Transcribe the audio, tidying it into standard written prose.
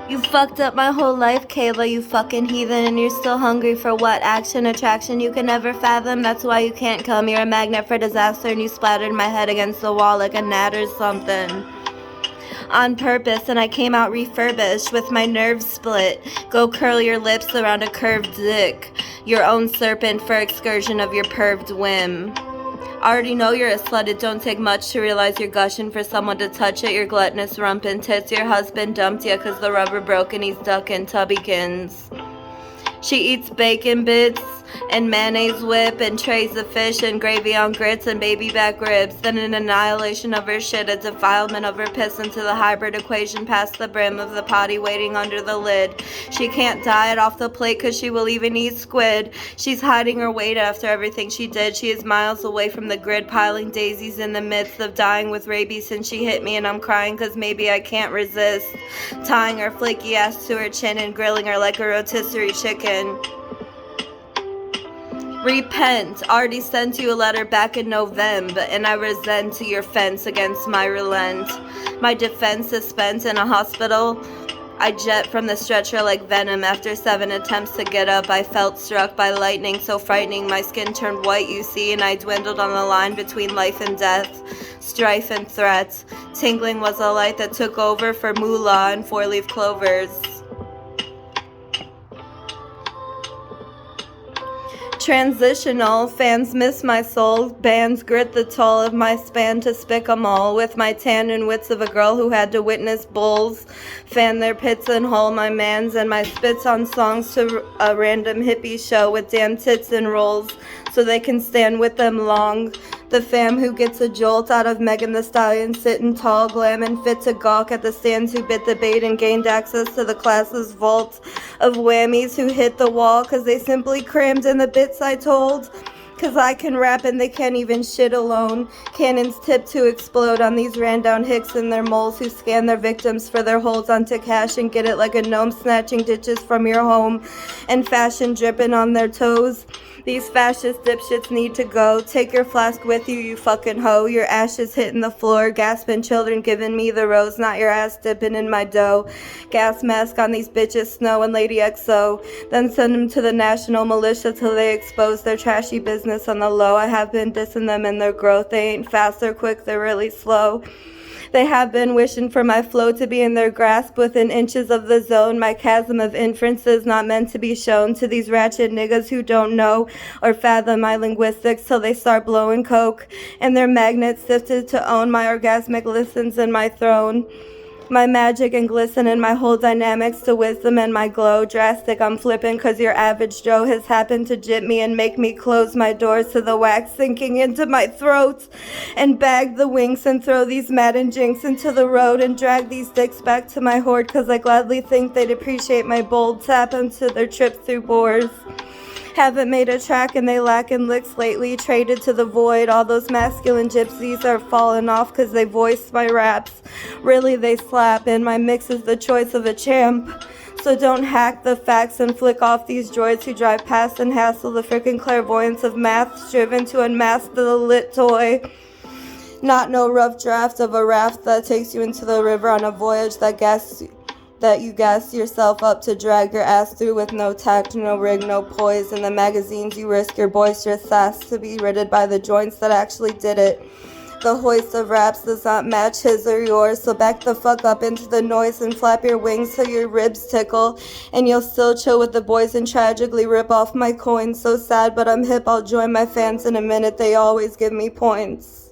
You fucked up my whole life, Kayla, you fucking heathen, and you're still hungry for what? Action, attraction you can never fathom? That's why you can't come. You're a magnet for disaster, and you splattered my head against the wall like a gnat or something. On purpose, and I came out refurbished with my nerves split. Go curl your lips around a curved dick. Your own serpent for excursion of your perved whim. I already know you're a slut. It don't take much to realize you're gushing for someone to touch it. Your gluttonous rump and tits. Your husband dumped you cause the rubber broke and he's duckin Tubbykins. She eats bacon bits and mayonnaise whip and trays of fish and gravy on grits and baby back ribs. Then an annihilation of her shit, a defilement of her piss into the hybrid equation past the brim of the potty waiting under the lid. She can't diet off the plate cause she will even eat squid. She's hiding her weight after everything she did. She is miles away from the grid, piling daisies in the midst of dying with rabies since she hit me, and I'm crying cause maybe I can't resist. Tying her flaky ass to her chin and grilling her like a rotisserie chicken. Repent. Already sent you a letter back in November, and I resent to your fence against my relent. My defense is spent in a hospital. I jet from the stretcher like venom. After 7 attempts to get up, I felt struck by lightning so frightening my skin turned white, you see, and I dwindled on the line between life and death, strife and threats. Tingling was a light that took over for moolah and 4-leaf clovers. Transitional, fans miss my soul, bands grit the toll of my span to spick 'em all, with my tan and wits of a girl who had to witness bulls fan their pits and hole my mans, and my spits on songs to a random hippie show with damn tits and rolls so they can stand with them long. The fam who gets a jolt out of Megan Thee Stallion sitting tall, glam and fit to gawk at the stands who bit the bait and gained access to the class's vault of whammies who hit the wall cause they simply crammed in the bits I told. Cause I can rap and they can't even shit alone. Cannons tip to explode on these ran-down hicks and their moles who scan their victims for their holds onto cash and get it like a gnome snatching ditches from your home and fashion dripping on their toes. These fascist dipshits need to go. Take your flask with you, you fucking hoe. Your ashes hitting the floor, gasping children giving me the rose, not your ass dipping in my dough. Gas mask on these bitches, Snow and Lady XO. Then send them to the national militia till they expose their trashy business on the low. I have been dissing them in their growth. They ain't fast or quick, they're really slow. They have been wishing for my flow to be in their grasp within inches of the zone. My chasm of inferences not meant to be shown to these ratchet niggas who don't know or fathom my linguistics till they start blowing coke. And their magnets sifted to own my orgasmic listens in my throne. My magic and glisten and my whole dynamics to wisdom and my glow. Drastic, I'm flipping cause your average Joe has happened to jip me and make me close my doors to the wax sinking into my throat and bag the wings and throw these Madden jinx into the road and drag these dicks back to my hoard cause I gladly think they'd appreciate my bold tap into their trip through bores. Haven't made a track and they lacking licks lately, traded to the void. All those masculine gypsies are falling off cause they voice my raps. Really they slap, and my mix is the choice of a champ. So don't hack the facts and flick off these droids who drive past and hassle the frickin' clairvoyance of math, driven to unmask the lit toy. Not no rough draft of a raft that takes you into the river on a voyage that you gas yourself up to drag your ass through with no tact, no rig, no poise. In the magazines you risk your boisterous sass to be ridded by the joints that actually did it. The hoist of raps does not match his or yours, so back the fuck up into the noise and flap your wings till your ribs tickle, and you'll still chill with the boys and tragically rip off my coins. So sad, but I'm hip, I'll join my fans in a minute, they always give me points.